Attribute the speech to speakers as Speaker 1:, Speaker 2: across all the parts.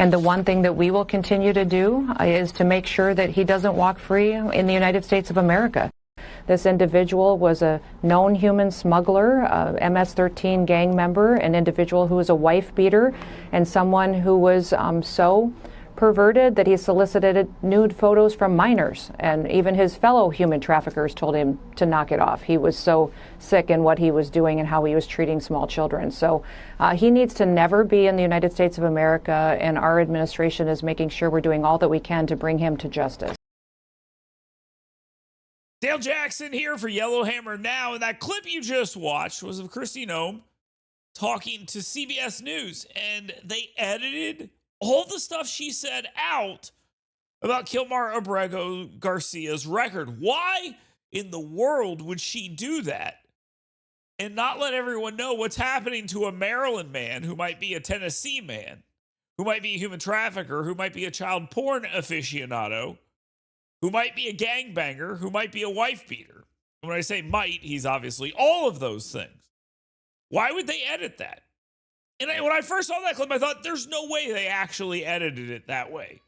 Speaker 1: And the one thing that we will continue to do is to make sure that he doesn't walk free in the United States of America. This individual was a known human smuggler, a MS-13 gang member, an individual who was a wife beater, and someone who was so perverted that he solicited nude photos from minors. And even his fellow human traffickers told him to knock it off. He was so sick in what he was doing and how he was treating small children. So he needs to never be in the United States of America, and our administration is making sure we're doing all that we can to bring him to justice.
Speaker 2: Dale Jackson here for Yellowhammer Now, and that clip you just watched was of Kristi Noem talking to CBS News, and they edited all the stuff she said out about Kilmar Abrego Garcia's record. Why in the world would she do that and not let everyone know what's happening to a Maryland man who might be a Tennessee man, who might be a human trafficker, who might be a child porn aficionado, who might be a gangbanger, who might be a wife beater? When I say might, he's obviously all of those things. Why would they edit that? And when I first saw that clip, I thought, there's no way they actually edited it that way.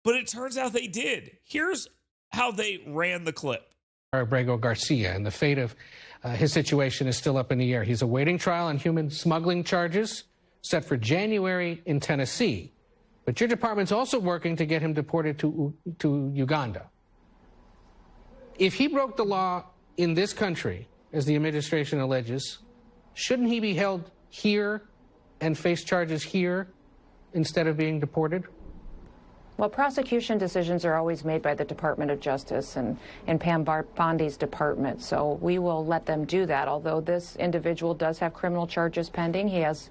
Speaker 2: But it turns out they did. Here's how they ran the clip.
Speaker 3: Abrego Garcia, and the fate of his situation is still up in the air. He's awaiting trial on human smuggling charges set for January in Tennessee. But your department's also working to get him deported to Uganda. If he broke the law in this country, as the administration alleges, shouldn't he be held here and face charges here instead of being deported?
Speaker 1: Well, prosecution decisions are always made by the Department of Justice and Pam Bondi's department, so we will let them do that. Although this individual does have criminal charges pending, he has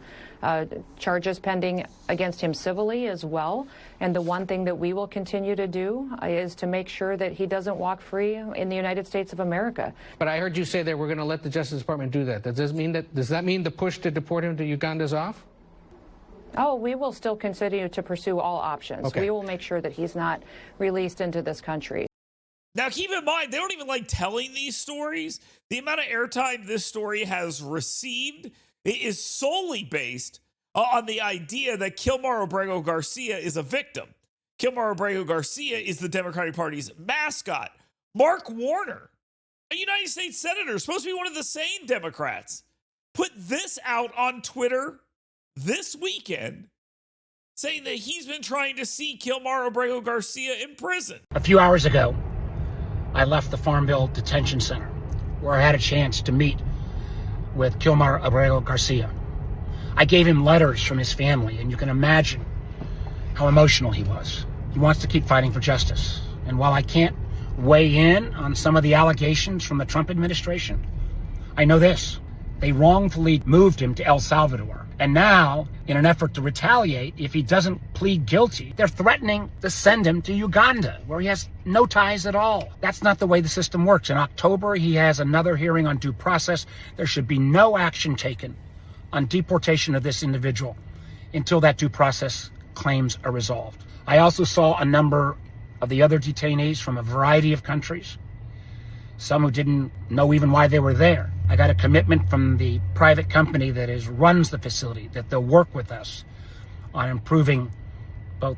Speaker 1: charges pending against him civilly as well. And the one thing that we will continue to do is to make sure that he doesn't walk free in the United States of America.
Speaker 3: But I heard you say that we're going to let the Justice Department do that. Does that mean the push to deport him to Uganda is off?
Speaker 1: Oh, we will still continue to pursue all options.
Speaker 3: Okay.
Speaker 1: We will make sure that he's not released into this country.
Speaker 2: Now, keep in mind, they don't even like telling these stories. The amount of airtime this story has received is solely based on the idea that Kilmar Abrego Garcia is a victim. Kilmar Abrego Garcia is the Democratic Party's mascot. Mark Warner, a United States senator, supposed to be one of the sane Democrats, put this out on Twitter this weekend, saying that he's been trying to see Kilmar Abrego Garcia in prison.
Speaker 4: A few hours ago, I left the Farmville Detention Center, where I had a chance to meet with Kilmar Abrego Garcia. I gave him letters from his family, and you can imagine how emotional he was. He wants to keep fighting for justice. And while I can't weigh in on some of the allegations from the Trump administration, I know this: they wrongfully moved him to El Salvador. And now, in an effort to retaliate, if he doesn't plead guilty, they're threatening to send him to Uganda, where he has no ties at all. That's not the way the system works. In October, he has another hearing on due process. There should be no action taken on deportation of this individual until that due process claims are resolved. I also saw a number of the other detainees from a variety of countries, some who didn't know even why they were there. I got a commitment from the private company that runs the facility that they'll work with us on improving both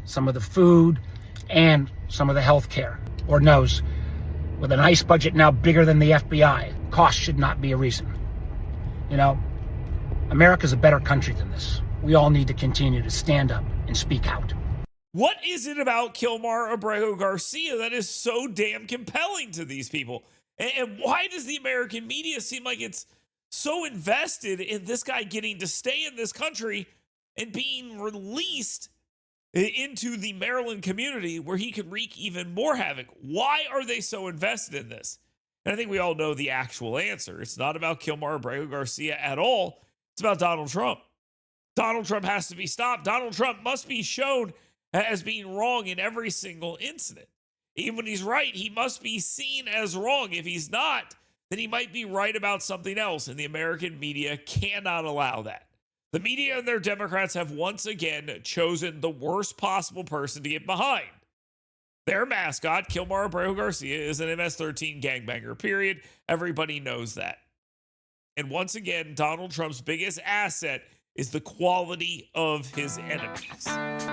Speaker 4: some of the food and some of the health care. Lord knows, with an ICE budget now bigger than the FBI, cost should not be a reason. You know, America's a better country than this. We all need to continue to stand up and speak out.
Speaker 2: What is it about Kilmar Abrego Garcia that is so damn compelling to these people? And why does the American media seem like it's so invested in this guy getting to stay in this country and being released into the Maryland community where he could wreak even more havoc? Why are they so invested in this? And I think we all know the actual answer. It's not about Kilmar Abrego Garcia at all. It's about Donald Trump. Donald Trump has to be stopped. Donald Trump must be shown as being wrong in every single incident. Even when he's right, he must be seen as wrong. If he's not, then he might be right about something else, and the American media cannot allow that. The media and their Democrats have once again chosen the worst possible person to get behind. Their mascot, Kilmar Abrego Garcia, is an MS-13 gangbanger, period. Everybody knows that. And once again, Donald Trump's biggest asset is the quality of his enemies.